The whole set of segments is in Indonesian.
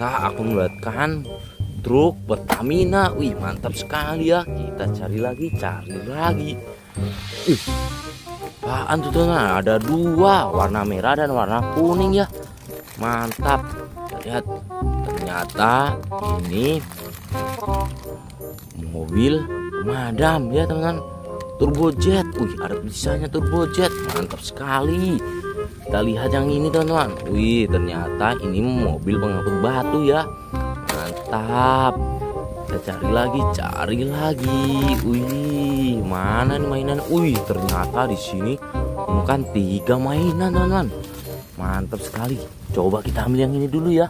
Ternyata aku melihatkan truk Pertamina. Wih, mantap sekali ya. Kita cari lagi. Ih, apaan tuh teman? Ada dua, warna merah dan warna kuning ya. Mantap. Lihat, ternyata ini mobil pemadam ya teman-teman. Turbojet. Wih, ada tulisannya Turbojet. Mantap sekali. Kita lihat yang ini teman-teman. Wih, ternyata ini mobil pengangkut batu ya. Mantap. Kita cari lagi. Wih, mana nih mainan? Wih, ternyata di sini menemukan 3 mainan teman-teman. Mantap sekali. Coba kita ambil yang ini dulu ya.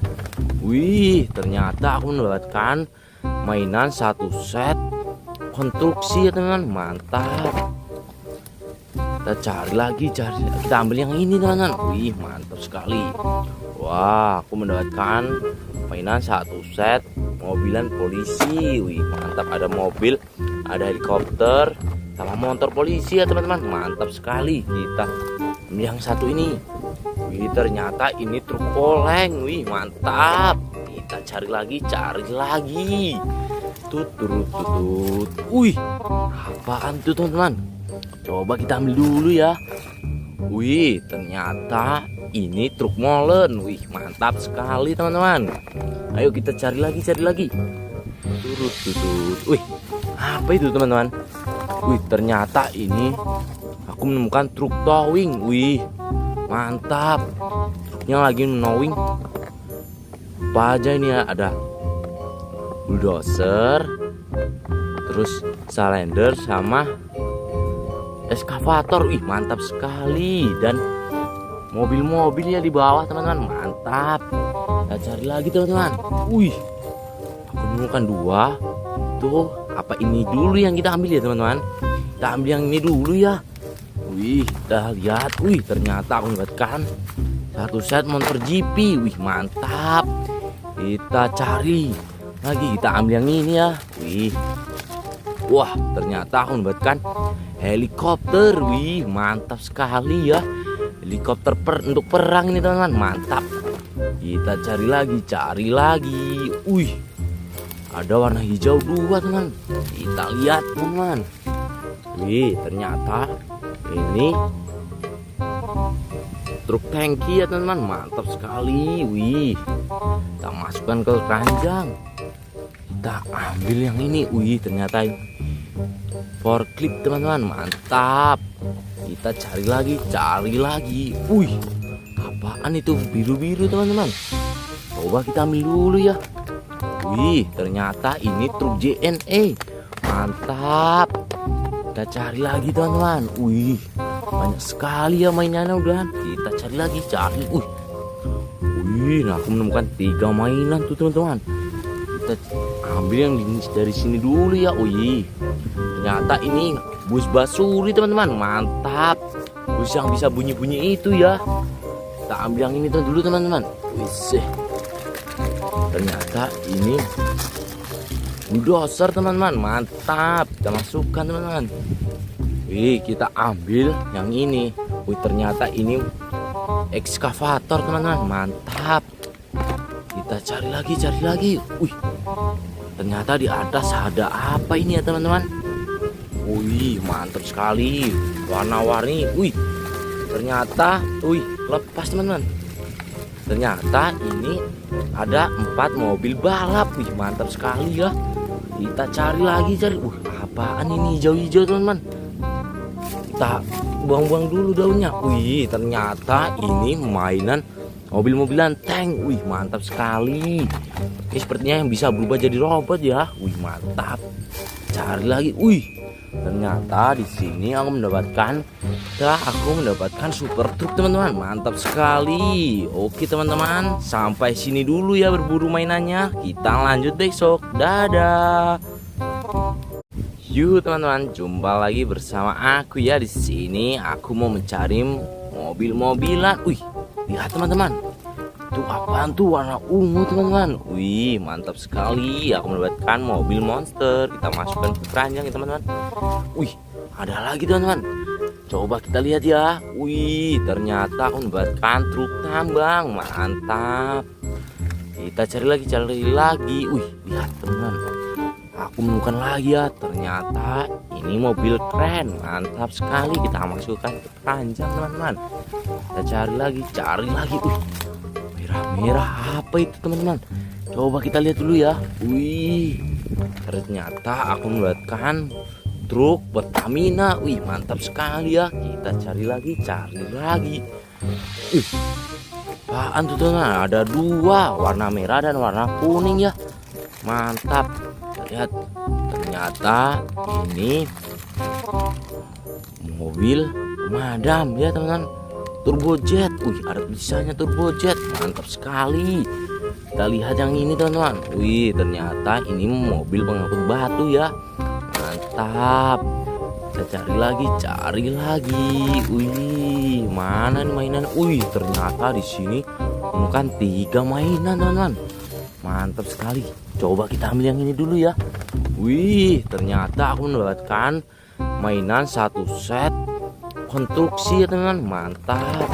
Wih, ternyata aku mendapatkan mainan 1 set konstruksi ya teman-teman. Mantap. Kita cari lagi. Kita ambil yang ini teman-teman. Wih, mantap sekali. Wah, aku mendapatkan mainan 1 set mobilan polisi. Wih, mantap. Ada mobil, ada helikopter, sama motor polisi ya teman-teman. Mantap sekali. Kita ambil yang satu ini. Wih, ternyata ini truk oleng. Wih, mantap. Kita cari lagi. Tut. Wih, apaan tuh teman-teman? Coba kita ambil dulu ya. Wih, ternyata ini truk molen. Wih, mantap sekali teman-teman. Ayo kita cari lagi. Tut. Wih, apa itu teman-teman? Wih, ternyata ini aku menemukan truk towing. Wih, mantap. Truknya lagi menowing. Apa aja ini ya? Ada bulldozer, terus salender sama eskavator. Ih, mantap sekali. Dan mobil-mobilnya di bawah teman-teman. Mantap. Kita cari lagi teman-teman. Wih, aku menemukan 2. Tuh, apa ini dulu yang kita ambil ya teman-teman? Kita ambil yang ini dulu ya. Wih, kita lihat. Wih, ternyata aku mendapatkan 1 set motor GP. Wih, mantap. Kita cari lagi. Kita ambil yang ini ya. Wih, wah, ternyata aku mendapatkan helikopter. Wih, mantap sekali ya. Helikopter untuk perang ini teman-teman. Mantap. Kita cari lagi. Wih, ada warna hijau 2 teman. Kita lihat teman. Wih, ternyata ini truk tangki ya teman-teman. Mantap sekali. Wih, kita masukkan ke keranjang. Kita ambil yang ini. Wih, ternyata forklift teman-teman. Mantap. Kita cari lagi. Wih, apaan itu biru-biru teman-teman? Coba kita ambil dulu ya. Wih, ternyata ini truk JNE. Mantap. Kita cari lagi teman-teman. Wih, banyak sekali ya mainannya udah. Kita cari lagi. Wih, nah aku menemukan 3 mainan tuh teman-teman. Kita ambil yang dari sini dulu ya. Wih, ternyata ini bus basuri teman-teman. Mantap. Bus yang bisa bunyi-bunyi itu ya. Kita ambil yang ini dulu teman-teman. Wih, ternyata ini bulldozer teman-teman. Mantap. Kita masukkan teman-teman. Wih, kita ambil yang ini. Wih, ternyata ini ekskavator teman-teman. Mantap. Kita cari lagi. Wih, ternyata di atas ada apa ini ya teman-teman? Wih, mantap sekali. Warna-warni. Wih, ternyata lepas teman-teman. Ternyata ini ada 4 mobil balap. Wih, mantap sekali ya. Kita cari lagi. Wih, apaan ini hijau-hijau teman-teman? Kita buang-buang dulu daunnya. Wih, ternyata ini mainan mobil-mobilan tank. Wih, mantap sekali. Ini sepertinya yang bisa berubah jadi robot ya. Wih, mantap. Cari lagi. Wih, ternyata di sini aku mendapatkan super truk teman-teman. Mantap sekali. Oke teman-teman, sampai sini dulu ya berburu mainannya. Kita lanjut besok. Dadah. Yuk teman-teman, jumpa lagi bersama aku ya. Di sini aku mau mencari mobil-mobilan. Wih, lihat teman-teman. Itu apaan tuh, warna ungu teman-teman. Wih, mantap sekali. Aku mendapatkan mobil monster. Kita masukkan ke keranjang ya teman-teman. Wih, ada lagi teman-teman. Coba kita lihat ya. Wih, ternyata aku mendapatkan truk tambang. Mantap. Kita cari lagi. Wih, lihat teman-teman. Aku menemukan lagi ya. Ternyata ini mobil keren. Mantap sekali. Kita masukkan ke keranjang teman-teman. Kita cari lagi. Wih, merah-merah apa itu teman-teman? Coba kita lihat dulu ya. Wih, ternyata aku mendapatkan truk Pertamina. Wih, mantap sekali ya. Kita cari lagi. Wih, apaan tuh teman? Ada dua, warna merah dan warna kuning ya. Mantap. Lihat, ternyata ini mobil pemadam ya teman-teman. Turbojet. Wih, ada tulisannya Turbojet. Mantap sekali. Kita lihat yang ini teman-teman. Wih, ternyata ini mobil pengangkut batu ya. Mantap. Kita cari lagi. Wih, mana nih mainan? Wih, ternyata di sini bukan 3 mainan teman-teman. Mantap sekali. Coba kita ambil yang ini dulu ya. Wih, ternyata aku mendapatkan mainan 1 set konstruksi ya teman-teman. Mantap.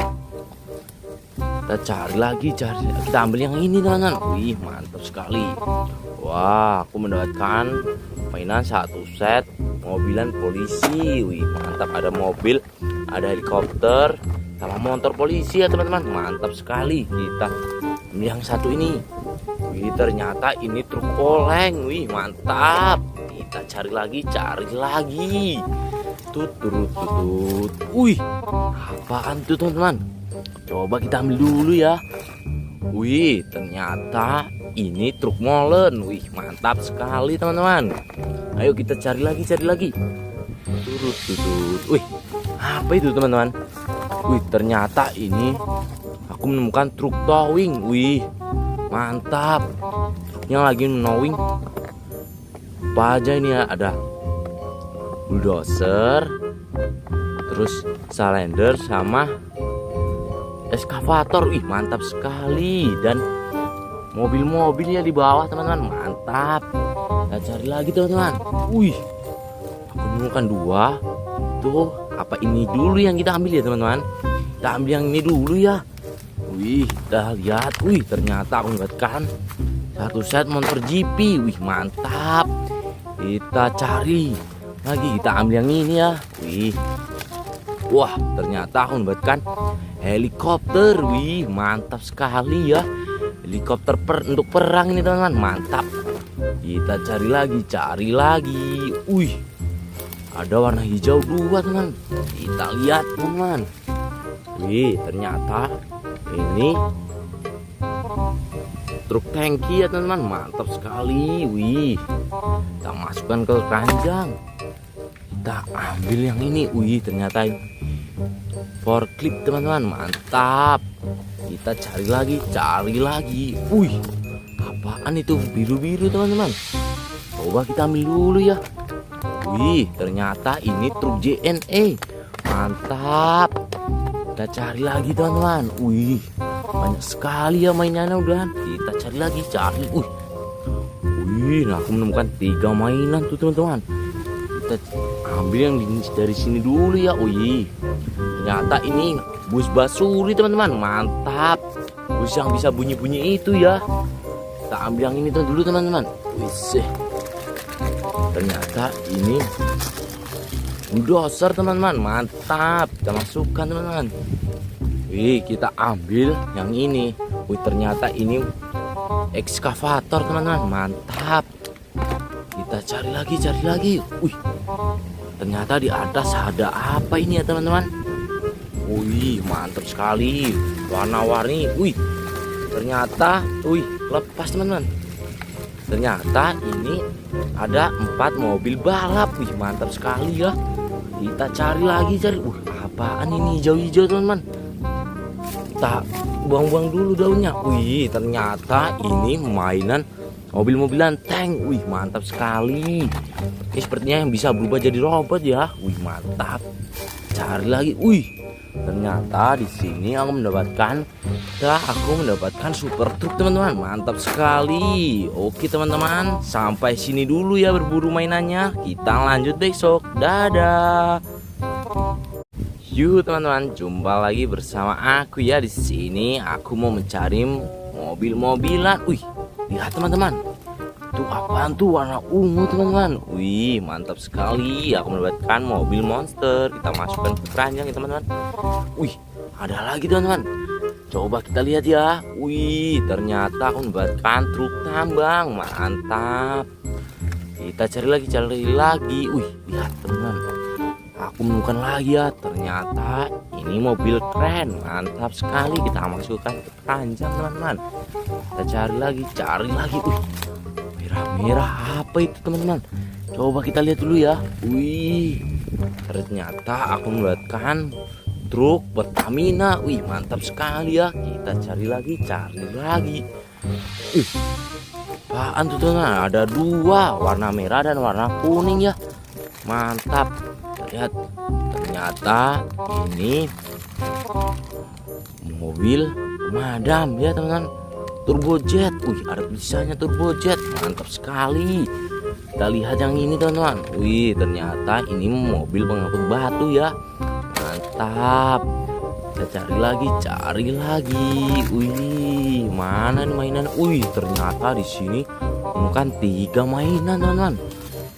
Kita cari lagi. Kita ambil yang ini teman-teman. Wih, mantap sekali. Wah, aku mendapatkan mainan 1 set mobilan polisi. Wih, mantap. Ada mobil, ada helikopter, sama motor polisi ya teman-teman. Mantap sekali. Kita ambil yang satu ini. Wih, ternyata ini truk oleng. Wih, mantap. Kita cari lagi. Tut. Wih, apaan tuh teman-teman? Coba kita ambil dulu ya. Wih, ternyata ini truk molen. Wih, mantap sekali teman-teman. Ayo kita cari lagi. Turut. Wih, apa itu teman-teman? Wih, ternyata ini aku menemukan truk towing. Wih, mantap. Truknya lagi menowing. Apa aja ini ya? Ada bulldozer, terus salender sama eskavator. Wih, mantap sekali. Dan mobil-mobilnya di bawah teman-teman. Mantap. Kita cari lagi teman-teman. Wih, aku menemukan 2. Tuh, apa ini dulu yang kita ambil ya teman-teman? Kita ambil yang ini dulu ya. Wih, kita lihat. Wih, ternyata aku mendapatkan 1 set motor GP. Wih, mantap. Kita cari lagi. Kita ambil yang ini ya. Wih, wah, ternyata aku mendapatkan helikopter. Wih, mantap sekali ya. Helikopter untuk perang ini teman-teman. Mantap. Kita cari lagi. Wih, ada warna hijau 2 teman. Kita lihat teman. Wih, ternyata ini truk tangki ya teman-teman. Mantap sekali. Wih, kita masukkan ke keranjang. Kita ambil yang ini. Wih, ternyata forklift teman-teman. Mantap. Kita cari lagi. Wih, apaan itu biru-biru teman-teman? Coba kita ambil dulu ya. Wih, ternyata ini truk JNE. Mantap. Kita cari lagi teman-teman. Wih, banyak sekali ya mainannya udah. Kita cari lagi. Wih, nah aku menemukan 3 mainan tuh teman-teman. Kita ambil yang dari sini dulu ya. Wih, ternyata ini bus basuri teman-teman. Mantap. Bus yang bisa bunyi-bunyi itu ya. Kita ambil yang ini dulu teman-teman. Wih, ternyata ini bulldozer teman-teman. Mantap. Kita masukkan teman-teman. Wih, kita ambil yang ini. Wih, ternyata ini ekskavator teman-teman. Mantap. Kita cari lagi. Wih, ternyata di atas ada apa ini ya teman-teman? Wih, mantap sekali. Warna-warni. Wih, ternyata lepas teman-teman. Ternyata ini ada 4 mobil balap. Wih, mantap sekali ya. Kita cari lagi. Apaan ini hijau-hijau teman-teman? Kita buang-buang dulu daunnya. Wih, ternyata ini mainan mobil-mobilan tank. Wih, mantap sekali. Ini sepertinya yang bisa berubah jadi robot ya. Wih, mantap. Cari lagi. Wih, ternyata di sini aku mendapatkan super truk teman-teman. Mantap sekali. Oke teman-teman, sampai sini dulu ya berburu mainannya. Kita lanjut besok. Dadah. Yuk teman-teman, jumpa lagi bersama aku ya. Di sini aku mau mencari mobil-mobilan. Wih, lihat teman-teman. Itu apaan tuh, warna ungu teman-teman. Wih, mantap sekali. Aku mendapatkan mobil monster. Kita masukkan ke keranjang ya teman-teman. Wih, ada lagi teman-teman. Coba kita lihat ya. Wih, ternyata aku mendapatkan truk tambang. Mantap. Kita cari lagi. Wih, lihat teman-teman. Aku menemukan lagi ya. Ternyata ini mobil keren. Mantap sekali. Kita masukkan ke keranjang teman-teman. Kita cari lagi. Wih, merah-merah apa itu teman-teman? Coba kita lihat dulu ya. Wih, ternyata aku mendapatkan truk Pertamina. Wih, mantap sekali ya. Kita cari lagi. Wih, apaan tuh teman-teman? Ada dua, warna merah dan warna kuning ya. Mantap. Lihat, ternyata ini mobil pemadam ya teman-teman. Turbojet. Wih, ada tulisannya Turbojet. Mantap sekali. Kita lihat yang ini teman-teman. Wih, ternyata ini mobil pengangkut batu ya. Mantap. Kita cari lagi. Wih, mana nih mainan? Wih, ternyata di sini menemukan 3 mainan teman-teman.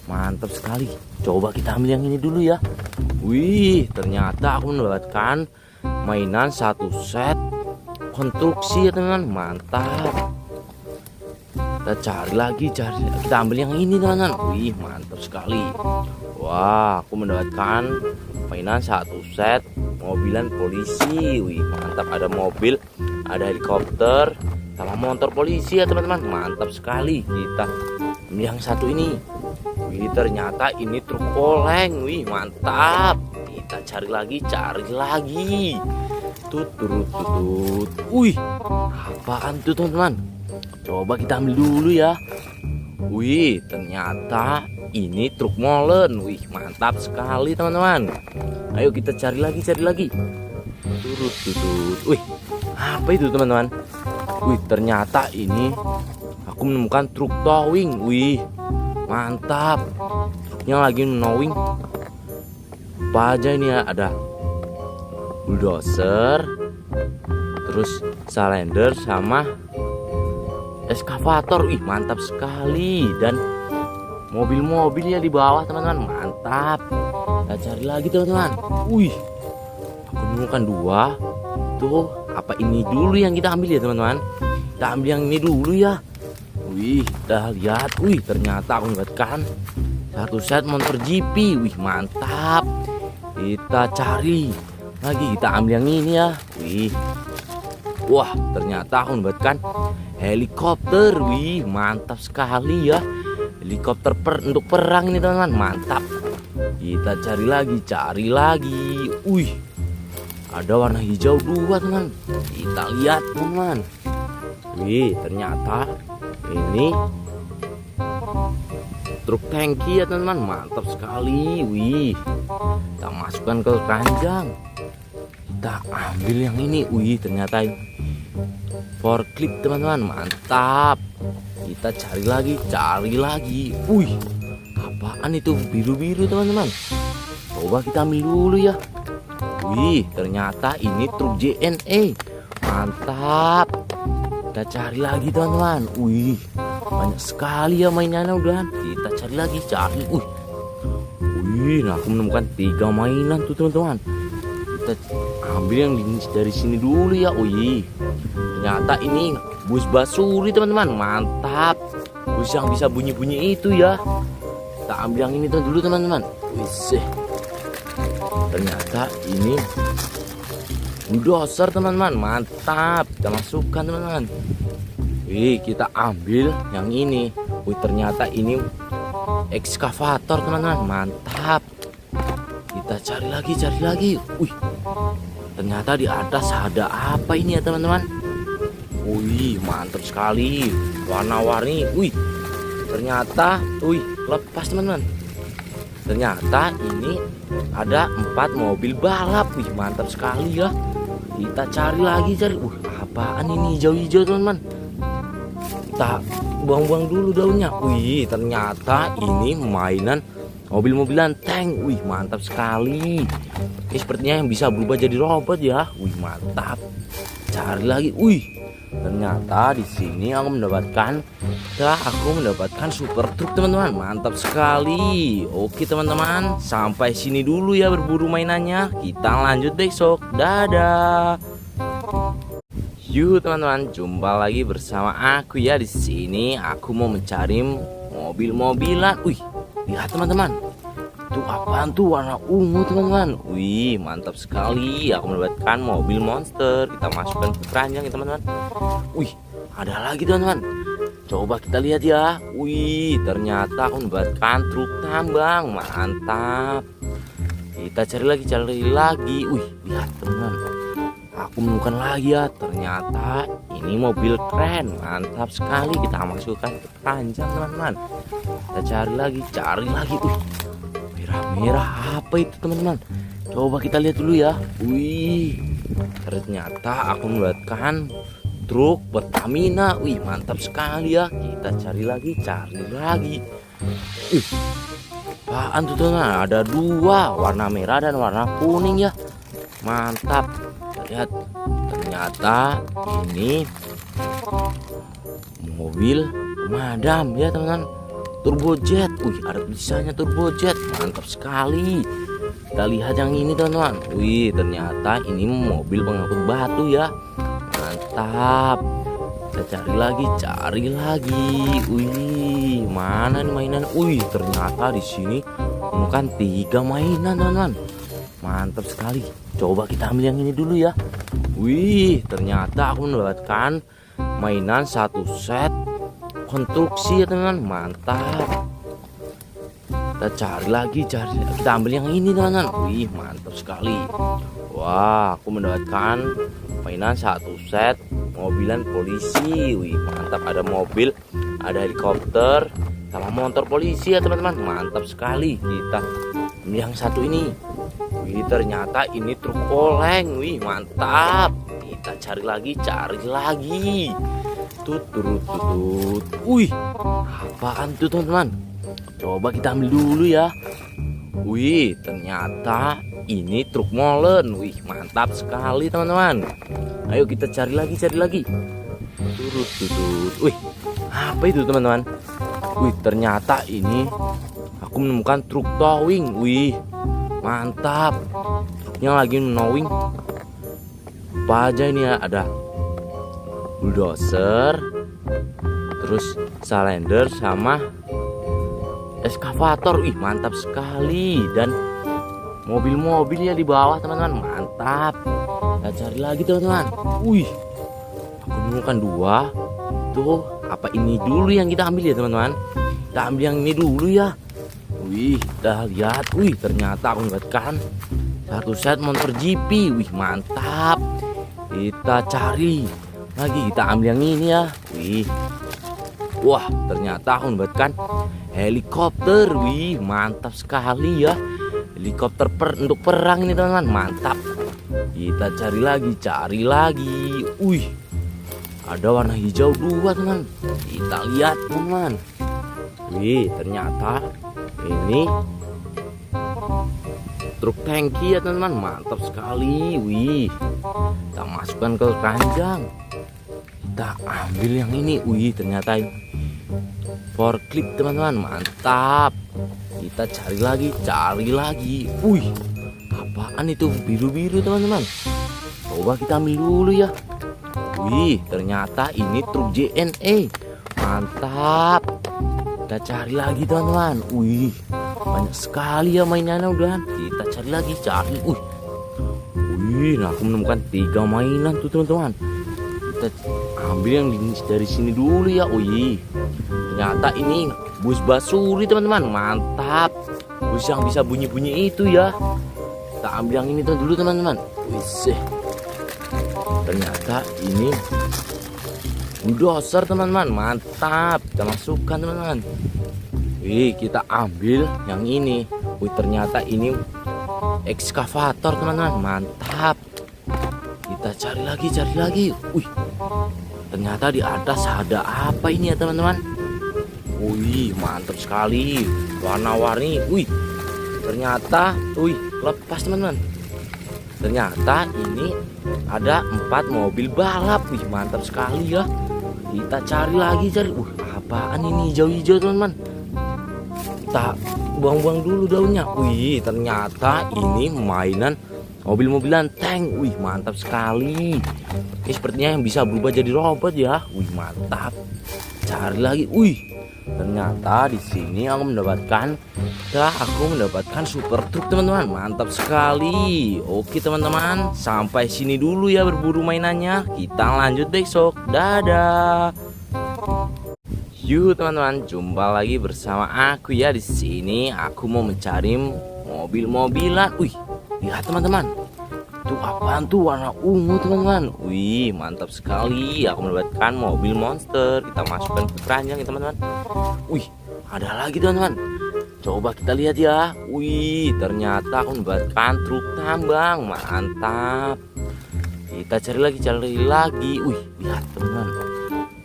Mantap sekali. Coba kita ambil yang ini dulu ya. Wih, ternyata aku mendapatkan mainan 1 set konstruksi ya teman-teman. Mantap. Kita cari lagi. Kita ambil yang ini teman-teman. Wih, mantap sekali. Wah, aku mendapatkan mainan 1 set mobilan polisi. Wih, mantap. Ada mobil, ada helikopter, sama motor polisi ya teman-teman. Mantap sekali. Kita ambil yang satu ini. Wih, ternyata ini truk oleng. Wih, mantap. Kita cari lagi. Tut. Wih, apaan tuh teman-teman? Coba kita ambil dulu ya. Wih, ternyata ini truk molen. Wih, mantap sekali teman-teman. Ayo kita cari lagi. Tut. Wih, apa itu teman-teman? Wih, ternyata ini aku menemukan truk towing. Wih, mantap. Truknya lagi knowing. Apa aja ini ya? Ada bulldozer, terus salender sama eskavator. Ih, mantap sekali. Dan mobil-mobilnya di bawah teman-teman. Mantap. Kita cari lagi teman-teman. Wih, aku menemukan 2. Tuh, apa ini dulu yang kita ambil ya teman-teman? Kita ambil yang ini dulu ya. Wih, kita lihat. Wih, ternyata aku mendapatkan 1 set motor GP. Wih, mantap. Kita cari lagi. Kita ambil yang ini ya. Wih, wah, ternyata aku mendapatkan helikopter. Wih, mantap sekali ya. Helikopter untuk perang ini teman-teman. Mantap. Kita cari lagi. Wih, ada warna hijau 2 teman. Kita lihat teman-teman. Wih, ternyata ini truk tangki ya teman-teman. Mantap sekali. Wih, kita masukkan ke keranjang. Kita ambil yang ini. Wih, ternyata forklift teman-teman. Mantap. Kita cari lagi. Wih, apaan itu biru-biru teman-teman? Coba kita ambil dulu ya. Wih, ternyata ini truk JNE. Mantap. Kita cari lagi teman-teman. Wih, banyak sekali ya mainannya udah. Kita cari lagi. Wih, nah aku menemukan 3 mainan tuh teman-teman. Kita ambil yang dari sini dulu ya. Wih, ternyata ini bus basuri teman-teman. Mantap. Bus yang bisa bunyi-bunyi itu ya. Kita ambil yang ini dulu teman-teman. Wih, ternyata ini bulldozer teman-teman. Mantap. Kita masukkan teman-teman. Wih, kita ambil yang ini. Wih, ternyata ini ekskavator teman-teman. Mantap. Kita cari lagi. Wih, ternyata di atas ada apa ini ya teman-teman? Wih, mantap sekali. Warna-warni. Wih, ternyata lepas teman-teman. Ternyata ini ada 4 mobil balap. Wih, mantap sekali ya. Kita cari lagi. Wih, apaan ini hijau-hijau teman-teman? Kita buang-buang dulu daunnya. Wih, ternyata ini mainan mobil-mobilan tank. Wih, mantap sekali. Ini sepertinya yang bisa berubah jadi robot ya. Wih, mantap. Cari lagi. Wih, ternyata di sini aku mendapatkan super truk teman-teman. Mantap sekali. Oke teman-teman, sampai sini dulu ya berburu mainannya. Kita lanjut besok. Dadah. Yuk teman-teman, jumpa lagi bersama aku ya. Di sini aku mau mencari mobil-mobilan. Wih, lihat teman-teman. Itu apaan tuh, warna ungu teman-teman. Wih, mantap sekali. Aku mendapatkan mobil monster. Kita masukkan ke keranjang ya teman-teman. Wih, ada lagi teman-teman. Coba kita lihat ya. Wih, ternyata aku mendapatkan truk tambang. Mantap. Kita cari lagi. Wih, lihat teman-teman. Aku menemukan lagi ya, ternyata ini mobil keren. Mantap sekali. Kita masukkan ke keranjang teman-teman. Kita cari lagi. Wih, merah-merah apa itu teman-teman? Coba kita lihat dulu ya. Wih, ternyata aku mendapatkan truk Pertamina. Wih, mantap sekali ya. Kita cari lagi. Wih, apaan tuh teman-teman? Ada dua, warna merah dan warna kuning ya. Mantap. Lihat, ternyata ini mobil pemadam ya teman-teman, turbojet. Wih, ada tulisannya turbojet. Mantap sekali. Kita lihat yang ini teman-teman. Wih, ternyata ini mobil pengangkut batu ya. Mantap. Kita cari lagi. Wih, mana nih mainan? Wih, ternyata di sini bukan 3 mainan teman-teman. Mantap sekali. Coba kita ambil yang ini dulu ya. Wih, ternyata aku mendapatkan mainan 1 set konstruksi ya teman-teman. Mantap. Kita cari lagi. Kita ambil yang ini teman-teman. Wih, mantap sekali. Wah, aku mendapatkan mainan 1 set mobilan polisi. Wih, mantap. Ada mobil, ada helikopter, sama motor polisi ya teman-teman. Mantap sekali. Kita ambil yang satu ini. Wih, ternyata ini truk oleng. Wih, mantap. Kita cari lagi. Tut. Wih, apaan tuh teman-teman? Coba kita ambil dulu ya. Wih, ternyata ini truk molen. Wih, mantap sekali teman-teman. Ayo kita cari lagi. Tut. Wih, apa itu teman-teman? Wih, ternyata ini aku menemukan truk towing. Wih, mantap. Truknya lagi menowing. Apa aja ini ya? Ada bulldozer, terus salender sama eskavator. Wih, mantap sekali. Dan mobil-mobilnya di bawah teman-teman. Mantap. Kita cari lagi teman-teman. Wih, aku menemukan 2. Tuh, apa ini dulu yang kita ambil ya teman-teman? Kita ambil yang ini dulu ya. Wih, kita lihat. Wih, ternyata aku mendapatkan 1 set motor GP. Wih, mantap. Kita cari lagi. Kita ambil yang ini ya. Wih, wah, ternyata aku mendapatkan helikopter. Wih, mantap sekali ya. Helikopter untuk perang ini teman-teman. Mantap. Kita cari lagi. Wih, ada warna hijau 2 teman. Kita lihat teman-teman. Wih, ternyata ini truk tangki ya teman-teman. Mantap sekali. Wih, kita masukkan ke keranjang. Kita ambil yang ini. Wih, ternyata forklift teman-teman. Mantap. Kita cari lagi. Wih, apaan itu biru-biru teman-teman? Coba kita ambil dulu ya. Wih, ternyata ini truk JNE. Mantap. Kita cari lagi teman-teman. Wih, banyak sekali ya mainannya udah. Kita cari lagi. Wih, nah aku menemukan 3 mainan tuh teman-teman. Kita ambil yang dari sini dulu ya. Wih, ternyata ini bus basuri teman-teman. Mantap. Bus yang bisa bunyi-bunyi itu ya. Kita ambil yang ini dulu teman-teman. Wih, ternyata ini bulldozer teman-teman. Mantap. Kita masukkan teman-teman. Wih, kita ambil yang ini. Wih, ternyata ini ekskavator teman-teman. Mantap. Kita cari lagi. Wih, ternyata di atas ada apa ini ya teman-teman? Wih, mantap sekali. Warna-warni. Wih, ternyata lepas teman-teman. ternyata ini ada 4 mobil balap. Wih, mantap sekali ya. Kita cari lagi, apaan ini hijau-hijau teman-teman. Kita buang-buang dulu daunnya. Wih, ternyata ini mainan mobil-mobilan tank. Wih, mantap sekali. Ini sepertinya yang bisa berubah jadi robot ya. Wih, mantap. Cari lagi. Wih, ternyata di sini aku mendapatkan super truk teman-teman. Mantap sekali. Oke teman-teman, sampai sini dulu ya berburu mainannya. Kita lanjut besok. Dadah. Yuk teman-teman, jumpa lagi bersama aku ya. Di sini aku mau mencari mobil-mobilan. Wih, lihat teman-teman. Itu apaan tuh, warna ungu teman-teman. Wih, mantap sekali. Aku mendapatkan mobil monster. Kita masukkan ke keranjang ya teman-teman. Wih, ada lagi teman-teman. Coba kita lihat ya. Wih, ternyata aku mendapatkan truk tambang. Mantap. Kita cari lagi. Wih, lihat teman-teman.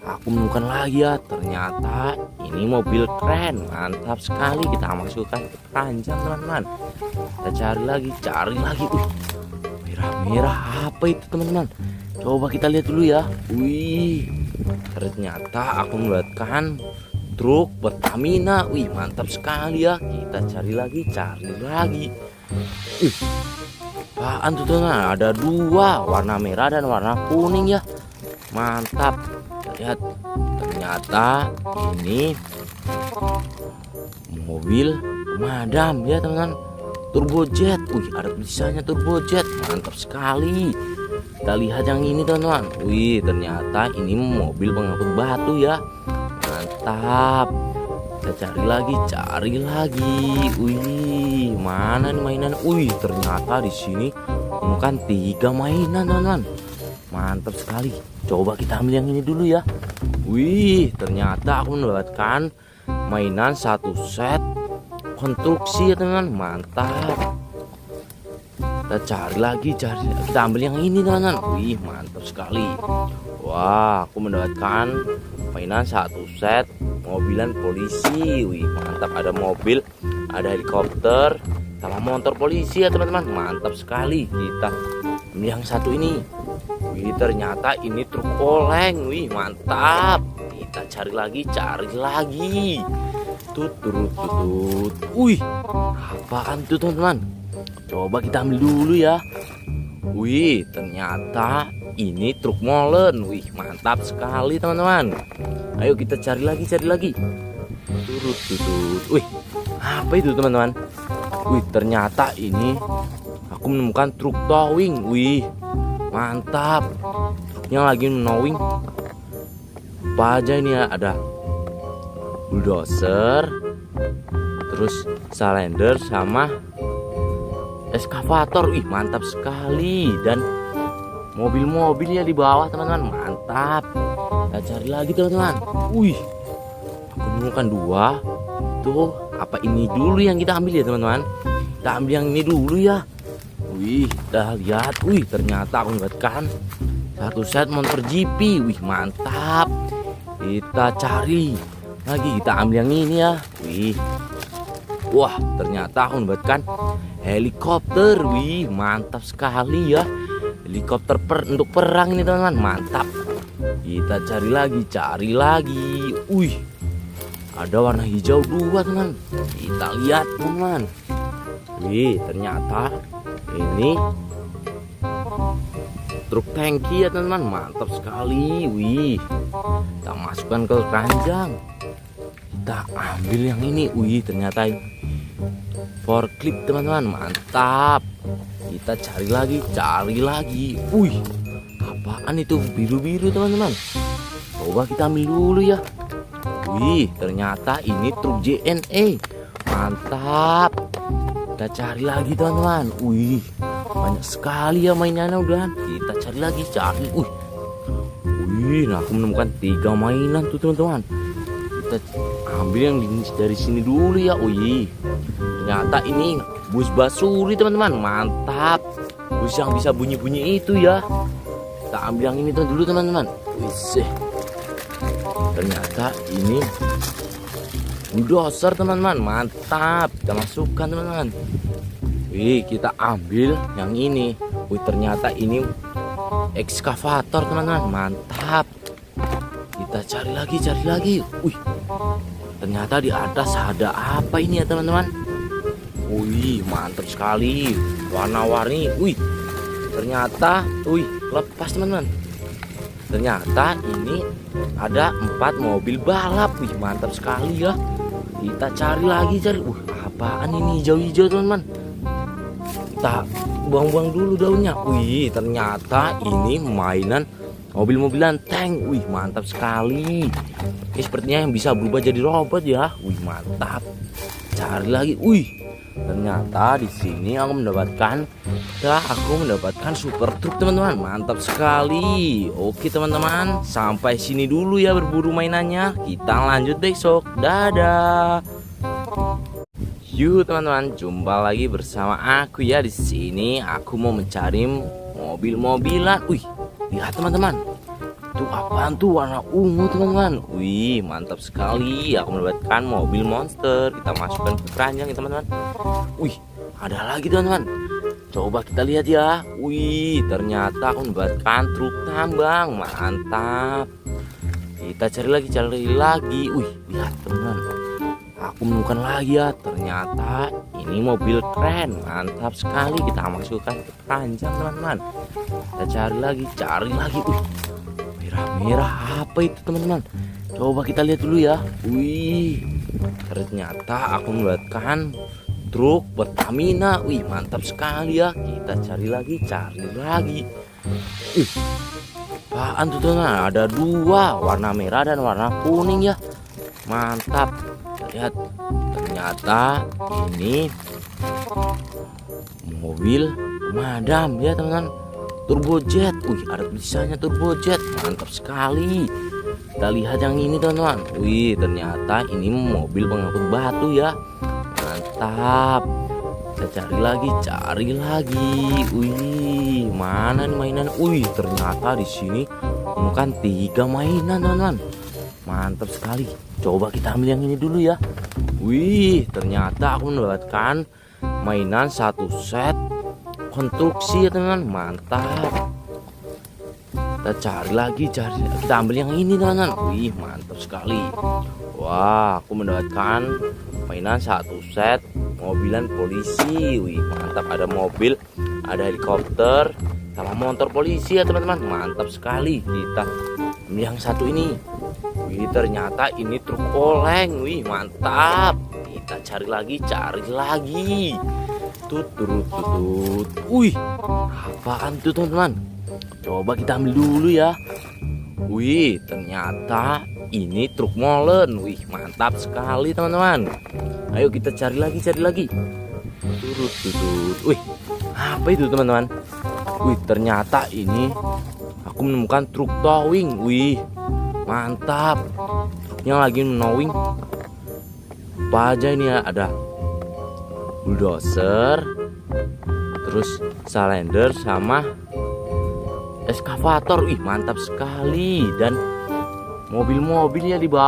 Aku menemukan lagi ya. Ternyata ini mobil keren. Mantap sekali. Kita masukkan ke keranjang teman-teman. Kita cari lagi. Wih, merah apa itu teman-teman? Coba kita lihat dulu ya. Wih, ternyata aku mendapatkan truk Pertamina. Wih, mantap sekali ya. Kita cari lagi. Apaan tuh teman? Ada 2, warna merah dan warna kuning ya. Mantap. Lihat, ternyata ini mobil pemadam ya teman-teman. Turbojet. Wih, ada tulisannya Turbojet. Mantap sekali. Kita lihat yang ini teman-teman. Wih, ternyata ini mobil pengangkut batu ya. Mantap. Kita cari lagi. Wih, mana nih mainan? Wih, ternyata di sini bukan 3 mainan teman-teman. Mantap sekali. Coba kita ambil yang ini dulu ya. Wih, ternyata aku mendapatkan mainan 1 set konstruksi ya teman-teman. Mantap. Kita cari lagi. Kita ambil yang ini teman-teman. Wih, mantap sekali. Wah, aku mendapatkan mainan 1 set mobilan polisi. Wih, mantap. Ada mobil, ada helikopter, sama motor polisi ya teman-teman. Mantap sekali. Kita ambil yang satu ini. Wih, ternyata ini truk oleng. Wih, mantap. Kita cari lagi. Tut. Wih, apaan tuh teman-teman? Coba kita ambil dulu ya. Wih, ternyata ini truk molen. Wih, mantap sekali teman-teman. Ayo kita cari lagi. Tut. Wih, apa itu teman-teman? Wih, ternyata ini aku menemukan truk towing. Wih, mantap. Truknya lagi menowing. Apa aja ini ya? Ada bulldozer, terus salender sama eskavator. Ih, mantap sekali. Dan mobil-mobilnya di bawah teman-teman. Mantap. Kita cari lagi teman-teman. Wih, aku menemukan 2. Tuh, apa ini dulu yang kita ambil ya teman-teman? Kita ambil yang ini dulu ya. Wih, kita lihat. Wih, ternyata aku mendapatkan 1 set motor GP. Wih, mantap. Kita cari lagi. Kita ambil yang ini ya. Wih, wah, ternyata aku mendapatkan helikopter. Wih, mantap sekali ya. Helikopter untuk perang ini teman-teman. Mantap. Kita cari lagi. Wih, ada warna hijau 2 teman. Kita lihat teman. Wih, ternyata ini truk tangki ya teman-teman. Mantap sekali. Wih, kita masukkan ke keranjang. Kita ambil yang ini. Wih, ternyata forklift teman-teman. Mantap. Kita cari lagi. Wih, apaan itu biru-biru teman-teman? Coba kita ambil dulu ya. Wih, ternyata ini truk JNE. Mantap. Kita cari lagi teman-teman. Wih, banyak sekali ya mainannya udah. Kita cari lagi. Wih, nah aku menemukan 3 mainan tuh teman-teman. Kita ambil yang dari sini dulu ya. Wih, ternyata ini bus basuri teman-teman. Mantap. Bus yang bisa bunyi-bunyi itu ya. Kita ambil yang ini dulu teman-teman. Wih, ternyata ini bulldozer teman-teman. Mantap. Kita masukkan teman-teman. Wih, kita ambil yang ini. Wih, ternyata ini ekskavator teman-teman, mantap. Kita cari lagi. Wih, ternyata di atas ada apa ini ya teman-teman. Wih, mantap sekali, warna-warni. Wih, ternyata, lepas teman-teman. Ternyata ini ada 4 mobil balap. Wih, mantap sekali ya. Kita cari lagi. Wih, apaan ini hijau-hijau teman-teman. Kita buang-buang dulu daunnya. Wih, ternyata ini mainan mobil-mobilan tank. Wih, mantap sekali. Ini sepertinya yang bisa berubah jadi robot ya. Wih, mantap. Cari lagi. Wih, ternyata di sini aku mendapatkan super truk teman-teman. Mantap sekali. Oke teman-teman, sampai sini dulu ya berburu mainannya. Kita lanjut besok. Dadah. Yuk teman-teman, jumpa lagi bersama aku ya. Di sini aku mau mencari mobil-mobilan. Wih, lihat teman-teman. Itu apaan tuh, warna ungu teman-teman. Wih, mantap sekali. Aku mendapatkan mobil monster. Kita masukkan ke keranjang ya teman-teman. Wih, ada lagi teman-teman. Coba kita lihat ya. Wih, ternyata aku mendapatkan truk tambang. Mantap. Kita cari lagi. Wih, lihat teman-teman. Aku menemukan lagi ya. Ternyata ini mobil keren. Mantap sekali. Kita masukkan ke keranjang teman-teman. Kita cari lagi. Wih, merah-merah apa itu teman-teman? Coba kita lihat dulu ya. Wih, ternyata aku mendapatkan truk Pertamina. Wih, mantap sekali ya. Kita cari lagi. Wih, apaan tuh teman-teman? Ada 2, warna merah dan warna kuning ya. Mantap. Lihat, ternyata ini mobil pemadam ya teman-teman. Turbojet. Wih, ada tulisannya Turbojet. Mantap sekali. Kita lihat yang ini teman-teman. Wih, ternyata ini mobil pengangkut batu ya. Mantap. Kita cari lagi. Wih, mana nih mainan? Wih, ternyata di sini bukan 3 mainan teman-teman. Mantap sekali. Coba kita ambil yang ini dulu ya. Wih, ternyata aku mendapatkan mainan 1 set konstruksi ya teman-teman. Mantap. Kita cari lagi. Kita ambil yang ini teman-teman. Wih, mantap sekali. Wah, aku mendapatkan mainan 1 set mobilan polisi. Wih, mantap. Ada mobil, ada helikopter, sama motor polisi ya teman-teman. Mantap sekali. Kita ambil yang satu ini. Wih, ternyata ini truk oleng. Wih, mantap. Kita cari lagi. Tut. Wih, apaan tuh teman-teman? Coba kita ambil dulu ya. Wih, ternyata ini truk molen. Wih, mantap sekali teman-teman. Ayo kita cari lagi. Tut. Wih, apa itu teman-teman? Wih, ternyata ini aku menemukan truk towing. Wih, mantap. Truknya lagi menowing. Apa aja ini ya? Ada bulldozer, terus salender sama eskavator. Wih, mantap sekali. Dan mobil-mobilnya di bawah.